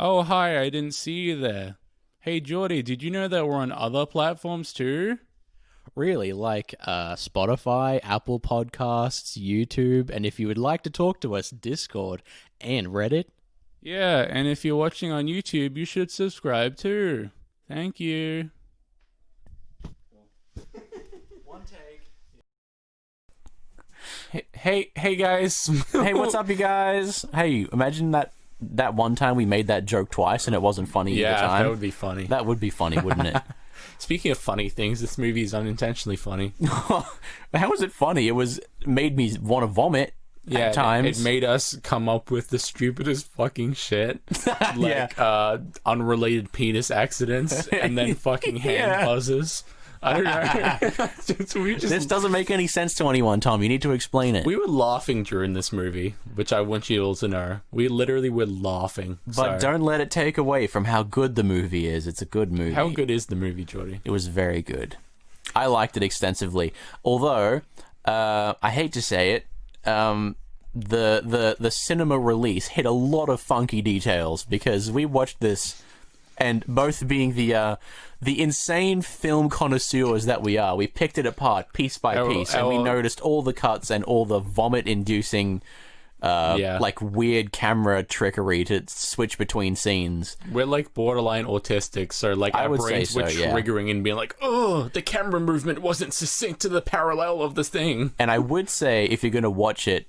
Oh, hi, I didn't see you there. Hey, Jordy, did you know that we're on other platforms too? Really, like Spotify, Apple Podcasts, YouTube, and if you would like to talk to us, Discord and Reddit. Yeah, and if you're watching on YouTube, you should subscribe too. Thank you. One take. Hey guys. Hey, what's up, you guys? Hey, imagine that one time we made that joke twice and it wasn't funny either Yeah, time. that would be funny. That would be funny, wouldn't it? Speaking of funny things, this movie is unintentionally funny. How was it funny? It made me want to vomit at times. It made us come up with the stupidest fucking shit. Like, unrelated penis accidents and then fucking hand buzzes. I don't know. This doesn't make any sense to anyone, Tom. You need to explain it. We were laughing during this movie, which I want you all to know. We literally were laughing. But don't let it take away from how good the movie is. It's a good movie. How good is the movie, Jordy? It was very good. I liked it extensively. Although, I hate to say it, the cinema release hit a lot of funky details because we watched this, and both being the insane film connoisseurs that we are, we picked it apart piece by piece, and we noticed all the cuts and all the vomit-inducing, like weird camera trickery to switch between scenes. We're like borderline autistic, so like our brains were triggering and being like, oh, the camera movement wasn't succinct to the parallel of this thing. And I would say, if you're going to watch it,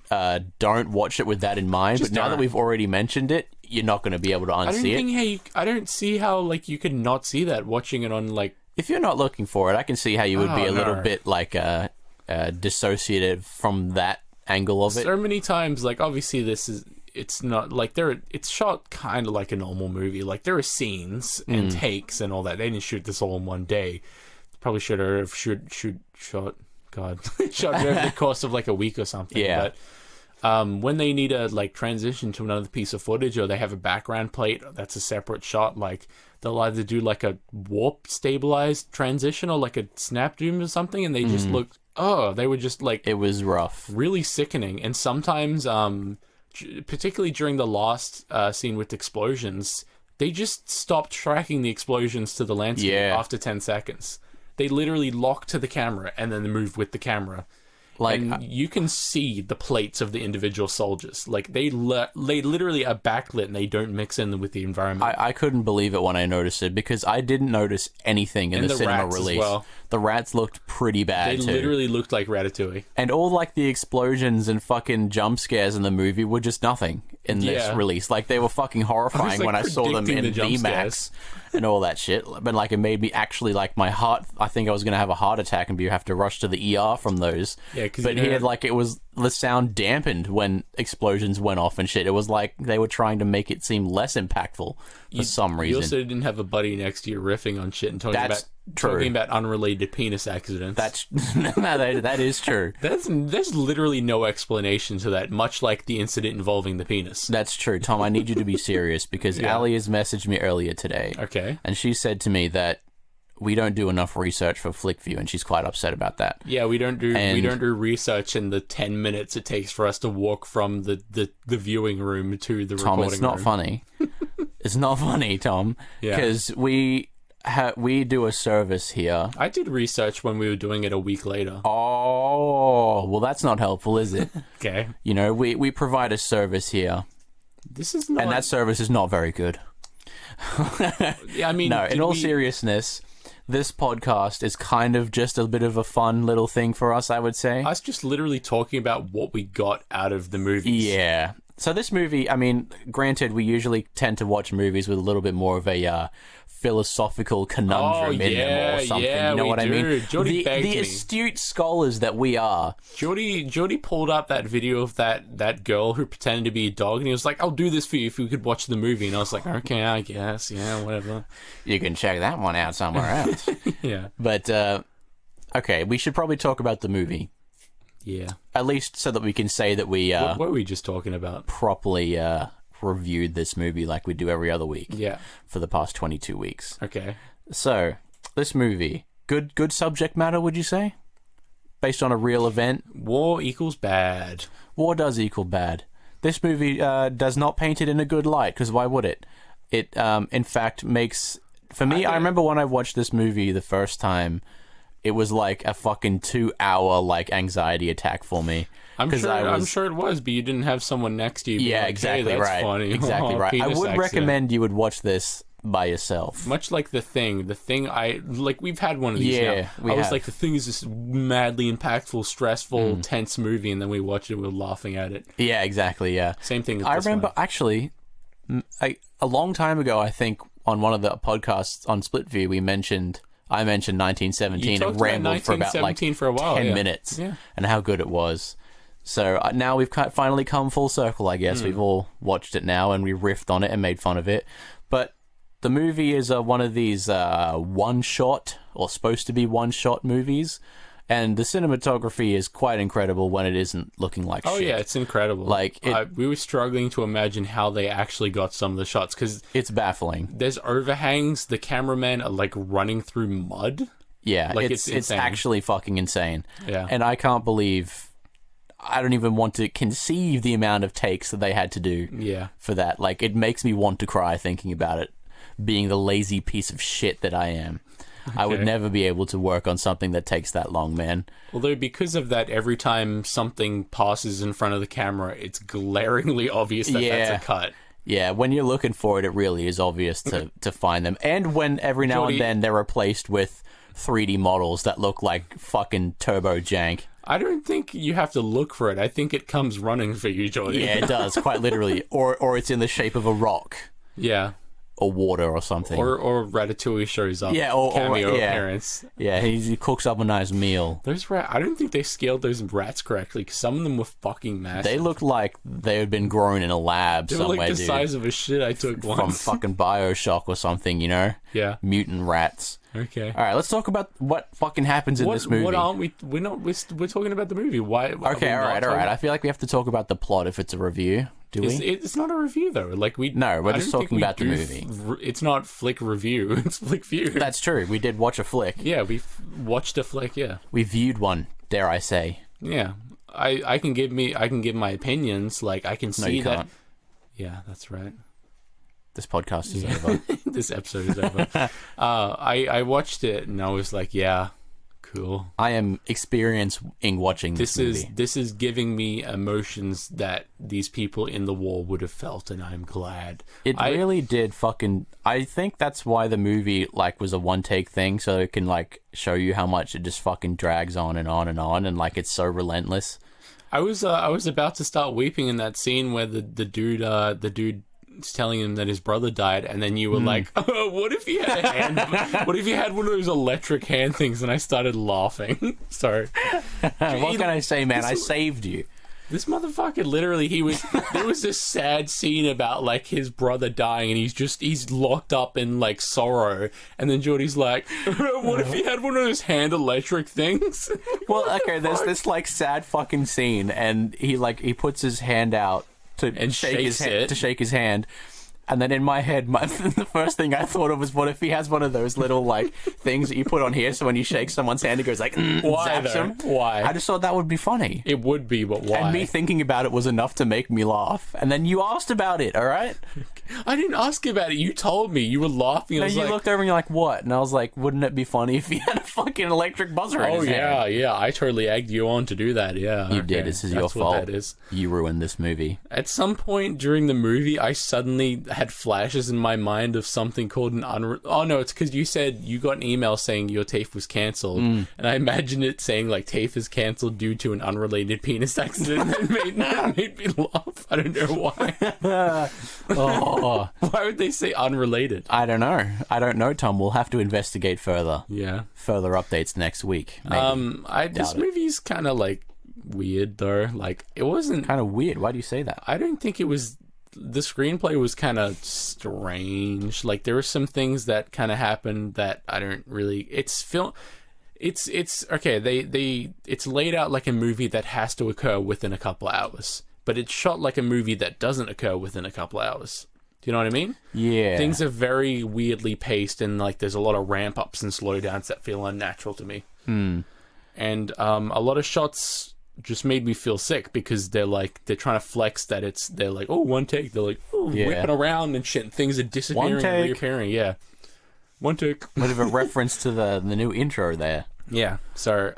don't watch it with that in mind. But now that we've already mentioned it, you're not going to be able to unsee it. I don't see how like you could not see that watching it on like. If you're not looking for it, I can see how you would be a little bit like dissociative from that angle of it. So many times, like obviously it's not like it's shot kind of like a normal movie. Like there are scenes and takes and all that. They didn't shoot this all in one day. Probably should have shot it over the course of like a week or something. Yeah. But when they need to like transition to another piece of footage, or they have a background plate that's a separate shot, like they'll either do like a warp stabilized transition or like a snap zoom or something, and they just look. Oh, they were just like... It was rough. Really sickening. And sometimes, particularly during the last scene with explosions, they just stopped tracking the explosions to the landscape after 10 seconds. They literally lock to the camera and then they move with the camera. Like, and you can see the plates of the individual soldiers. Like, they literally are backlit and they don't mix in with the environment. I couldn't believe it when I noticed it because I didn't notice anything in the cinema release. Well. The rats looked pretty bad, They literally looked like Ratatouille. And all, like, the explosions and fucking jump scares in the movie were just nothing in this release. Like, they were fucking horrifying when I saw them in VMAX and all that shit. But, like, it made me actually, like, my heart... I think I was going to have a heart attack and have to rush to the ER from those. Yeah, but here, like, it was... The sound dampened when explosions went off and shit. It was like they were trying to make it seem less impactful for some reason. You also didn't have a buddy next to you riffing on shit and talking about unrelated penis accidents. That is true. There's literally no explanation to that, much like the incident involving the penis. That's true. Tom, I need you to be serious because Ali has messaged me earlier today. Okay. And she said to me that we don't do enough research for FlickView, and she's quite upset about that. Yeah, we don't do research in the 10 minutes it takes for us to walk from the viewing room to the recording room. Tom, it's not funny. It's not funny, Tom, because we do a service here. I did research when we were doing it a week later. Oh, well, that's not helpful, is it? Okay. You know, we provide a service here. This is not... And that service is not very good. Yeah, I mean... No, in all seriousness... This podcast is kind of just a bit of a fun little thing for us, I would say. Us just literally talking about what we got out of the movies. Yeah. So this movie, I mean, granted, we usually tend to watch movies with a little bit more of a philosophical conundrum in them or something. You know what I mean? Jordy the astute scholars that we are. Jordy pulled up that video of that girl who pretended to be a dog, and he was like, "I'll do this for you if you could watch the movie." And I was like, "Okay, I guess, yeah, whatever." You can check that one out somewhere else. Yeah. But okay, we should probably talk about the movie. Yeah. At least so that we can say that we what were we just talking about? Properly reviewed this movie like we do every other week. Yeah. For the past 22 weeks. Okay. So, this movie, good subject matter, would you say? Based on a real event? War equals bad. War does equal bad. This movie does not paint it in a good light, because why would it? It, in fact, makes... For me, I remember when I watched this movie the first time, it was like a fucking 2-hour, like, anxiety attack for me. I'm sure it was, but you didn't have someone next to you. Yeah, like, exactly hey, that's right. Funny. Exactly right. I would accident. recommend you would watch this by yourself. Much like The Thing. The Thing, we've had one of these now. We have. Like, The Thing is this madly impactful, stressful, tense movie, and then we watched it, we were laughing at it. Yeah, exactly, yeah. Same thing with I this remember, one. actually, a long time ago, I think, on one of the podcasts on Splitview, I mentioned 1917 and rambled for about like for a while, 10 minutes and how good it was. So now we've finally come full circle, I guess. We've all watched it now and we riffed on it and made fun of it. But the movie is one of these one-shot, or supposed to be one-shot movies. And the cinematography is quite incredible when it isn't looking like shit. Oh, yeah, it's incredible. Like, we were struggling to imagine how they actually got some of the shots, because... It's baffling. There's overhangs, the cameramen are, like, running through mud. Yeah, like, it's actually fucking insane. Yeah. And I can't believe... I don't even want to conceive the amount of takes that they had to do for that. Like, it makes me want to cry thinking about it, being the lazy piece of shit that I am. Okay. I would never be able to work on something that takes that long, man. Although, because of that, every time something passes in front of the camera, it's glaringly obvious that that's a cut. Yeah, when you're looking for it, it really is obvious to find them. And when every now and then they're replaced with 3D models that look like fucking turbo jank. I don't think you have to look for it. I think it comes running for you, Jordy. Yeah, it does, quite literally. Or it's in the shape of a rock. Yeah. Or water or something. Or Ratatouille shows up. Yeah, cameo appearance. Yeah, he cooks up a nice meal. Those I don't think they scaled those rats correctly, because some of them were fucking massive. They looked like they had been grown in a lab somewhere, dude. They were like the size of a shit I took once. From fucking Bioshock or something, you know? Yeah. Mutant rats. Okay. All right, let's talk about what fucking happens in this movie. What aren't we? We're talking about the movie. Why? Okay, all right. I feel like we have to talk about the plot if it's a review. Do we? It's not a review though. Like No, we're just talking about the movie. It's not flick review. It's flick view. That's true. We did watch a flick. Yeah, we watched a flick. Yeah, we viewed one. Dare I say? Yeah, I can give my opinions. Like I can see that. Can't. Yeah, that's right. This podcast is over. This episode is over. I watched it and I was like, yeah, cool. I am experiencing watching this movie. This is giving me emotions that these people in the war would have felt, and I'm glad. It really did fucking... I think that's why the movie like was a one-take thing, so it can like show you how much it just fucking drags on and on and on, and like it's so relentless. I was about to start weeping in that scene where the dude telling him that his brother died, and then you were like, oh, what if he had a hand? What if he had one of those electric hand things? And I started laughing. Sorry. What can I say, man? I saved you. This motherfucker literally, there was this sad scene about like his brother dying, and he's locked up in like sorrow, and then Jordy's like, what if he had one of those hand electric things? Well, okay, there's this like sad fucking scene, and he puts his hand out to shake his hand, and then in my head, the first thing I thought of was, what if he has one of those little like things that you put on here, so when you shake someone's hand, it goes like, why zaps him? Why? I just thought that would be funny. It would be, but why? And me thinking about it was enough to make me laugh. And then you asked about it, all right? I didn't ask about it. You told me. You were laughing. No, you looked over and you're like, what? And I was like, wouldn't it be funny if he had a fucking electric buzzer in his hand? Yeah. I totally egged you on to do that, yeah. You did. This is your fault. That is. You ruined this movie. At some point during the movie, I suddenly had flashes in my mind of something called an oh, no, it's because you said you got an email saying your TAFE was cancelled. And I imagined it saying, like, TAFE is cancelled due to an unrelated penis accident. That made me laugh. I don't know why. Why would they say unrelated? I don't know, Tom. We'll have to investigate further. Yeah. Further updates next week. Maybe. This movie's kind of like weird though. Like it wasn't kind of weird. Why do you say that? I don't think it was. The screenplay was kind of strange. Like there were some things that kind of happened that I don't really. It's okay. It's laid out like a movie that has to occur within a couple hours, but it's shot like a movie that doesn't occur within a couple hours. Do you know what I mean? Yeah. Things are very weirdly paced, and like there's a lot of ramp ups and slowdowns that feel unnatural to me. And a lot of shots just made me feel sick because they're trying to flex that they're like, oh, one take. They're like, oh, whipping around and shit. And things are disappearing and reappearing. Yeah. One take. Bit of a reference to the new intro there. Yeah. So,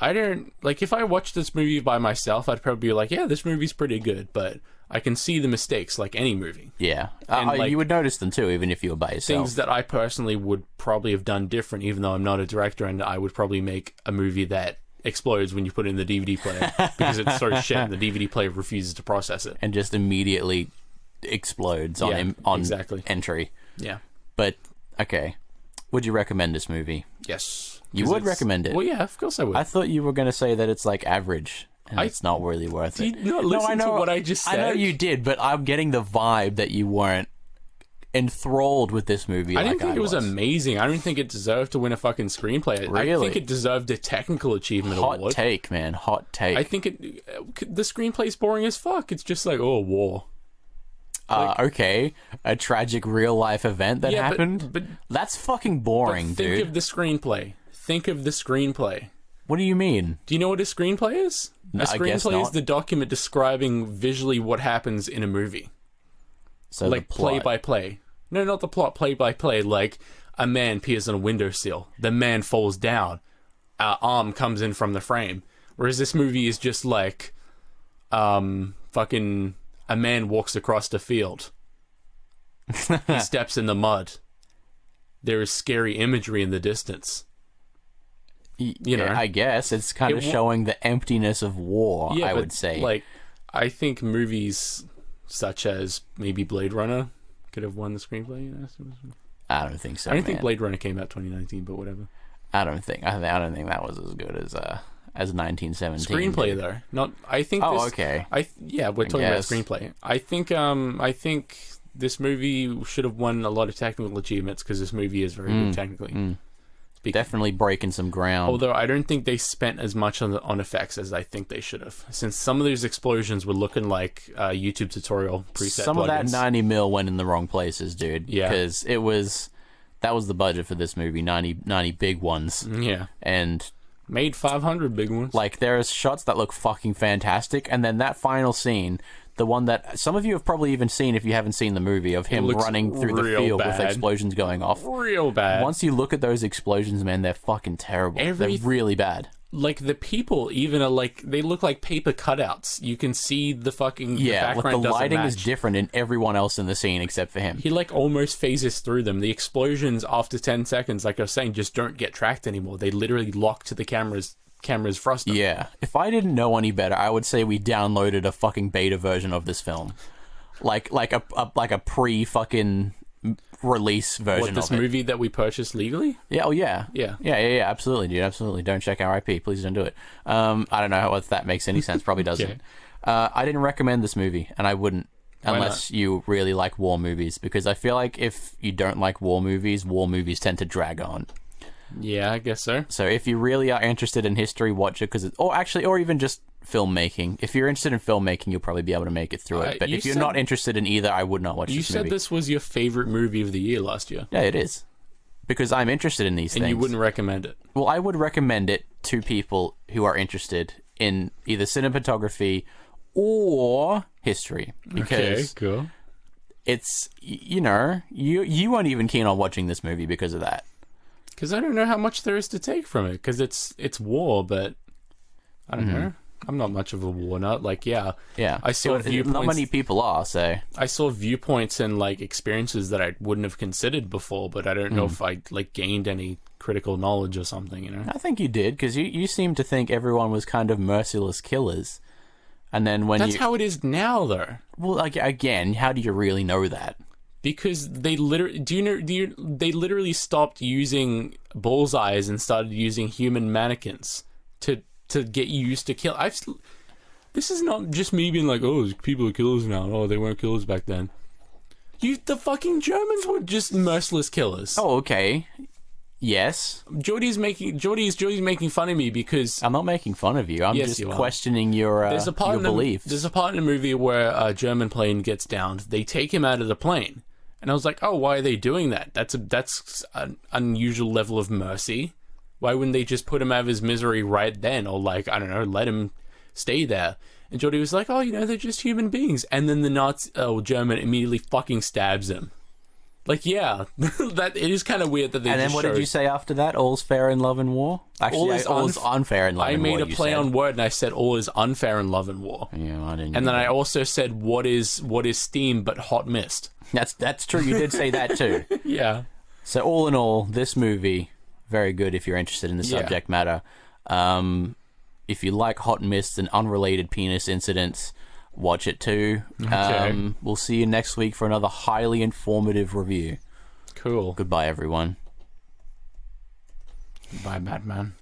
I don't... Like, if I watched this movie by myself, I'd probably be like, yeah, this movie's pretty good. But I can see the mistakes, like any movie. Yeah. And, you would notice them, too, even if you were by yourself. Things that I personally would probably have done different, even though I'm not a director, and I would probably make a movie that explodes when you put it in the DVD player because it's so shit and the DVD player refuses to process it. And just immediately explodes on exactly. entry. Yeah. But... Okay. Would you recommend this movie? Yes. You would recommend it? Well, yeah, of course I would. I thought you were going to say that it's, like, average, and it's not really worth it. Did you not listen to what I just said? I know you did, but I'm getting the vibe that you weren't enthralled with this movie. I didn't think it was amazing. I don't think it deserved to win a fucking screenplay. Really? I think it deserved a technical achievement award. Hot take, man. Hot take. I think the screenplay's boring as fuck. It's just like, oh, war. Okay, a tragic real-life event that happened? But that's fucking boring, dude. Think of the screenplay. Think of the screenplay. What do you mean? Do you know what a screenplay is? No, a screenplay is the document describing visually what happens in a movie. So like play-by-play. No, not the plot, play-by-play. Like, a man peers on a windowsill. The man falls down. An arm comes in from the frame. Whereas this movie is just like... fucking... A man walks across the field. He steps in the mud. There is scary imagery in the distance. You know, I guess it's kind of showing the emptiness of war. I would say. Like, I think movies such as maybe Blade Runner could have won the screenplay. You know? I don't think so. I don't think Blade Runner came out 2019, but whatever. I don't think that was as good as 1917. Screenplay though, not. I think. Okay. We're talking about screenplay. I think this movie should have won a lot of technical achievements because this movie is very good technically. Definitely breaking some ground. Although I don't think they spent as much on effects as I think they should have, since some of these explosions were looking like YouTube tutorial preset. Some plugins. of that 90 mil went in the wrong places, dude. Yeah, because that was the budget for this movie, 90 big ones. Yeah, and. Made 500 big ones. Like, there's shots that look fucking fantastic, and then that final scene, the one that some of you have probably even seen if you haven't seen the movie, of him running through the field with explosions going off. Real bad. Once you look at those explosions, man, they're fucking terrible. They're really bad. Like, the people even are like, they look like paper cutouts. You can see the fucking the background the lighting match. is different in everyone else in the scene except for him. He like almost phases through them. The explosions after 10 seconds, like I was saying, just don't get tracked anymore. They literally lock to the camera's frosting. Yeah. If I didn't know any better, I would say we downloaded a fucking beta version of this film. Like a pre-fucking release version of it. This movie that we purchased legally? Yeah, oh yeah. Yeah, absolutely, dude, absolutely. Don't check our IP, please don't do it. I don't know if that makes any sense, probably doesn't. Okay. I didn't recommend this movie, and I wouldn't unless you really like war movies, because I feel like if you don't like war movies tend to drag on. Yeah, I guess so. So if you really are interested in history, watch it, or even just filmmaking. If you're interested in filmmaking, you'll probably be able to make it through it. But if you're not interested in either, I would not watch this movie. You said this was your favorite movie of the year last year. Yeah, it is. Because I'm interested in these things. And you wouldn't recommend it? Well, I would recommend it to people who are interested in either cinematography or history. Because cool. It's, you weren't even keen on watching this movie because of that. Because I don't know how much there is to take from it. Because it's war, but I don't know. I'm not much of a war nut. Like, yeah. I saw viewpoints. Not many people are, so. I saw viewpoints and, like, experiences that I wouldn't have considered before, but I don't know if I, like, gained any critical knowledge or something, you know? I think you did, because you seem to think everyone was kind of merciless killers. And then when That's how it is now, though. Well, like, again, how do you really know that? Because they literally, they literally stopped using bullseyes and started using human mannequins to get used to kill. This is not just me being like, oh, people are killers now. Oh, they weren't killers back then. The fucking Germans were just merciless killers. Oh, okay. Yes. Jordy's making fun of me because I'm not making fun of you. I'm just questioning your beliefs. There's a part in the movie where a German plane gets downed. They take him out of the plane. And I was like, oh, why are they doing that? That's an unusual level of mercy. Why wouldn't they just put him out of his misery right then? Or, like, I don't know, let him stay there. And Jordy was like, oh, they're just human beings. And then the German immediately fucking stabs him. Like, yeah, that it is kind of weird that they. And then what did you say after that? All's fair in love and war. Actually, all is unfair in love and war. I made a play on word, and I said all is unfair in love and war. Yeah, I didn't. And then I also said what is steam but hot mist. That's true. You did say that too. Yeah. So all in all, this movie very good if you're interested in the subject matter. If you like hot mist and unrelated penis incidents, watch it too. Okay. We'll see you next week for another highly informative review. Cool. Goodbye, everyone. Bye, Madman.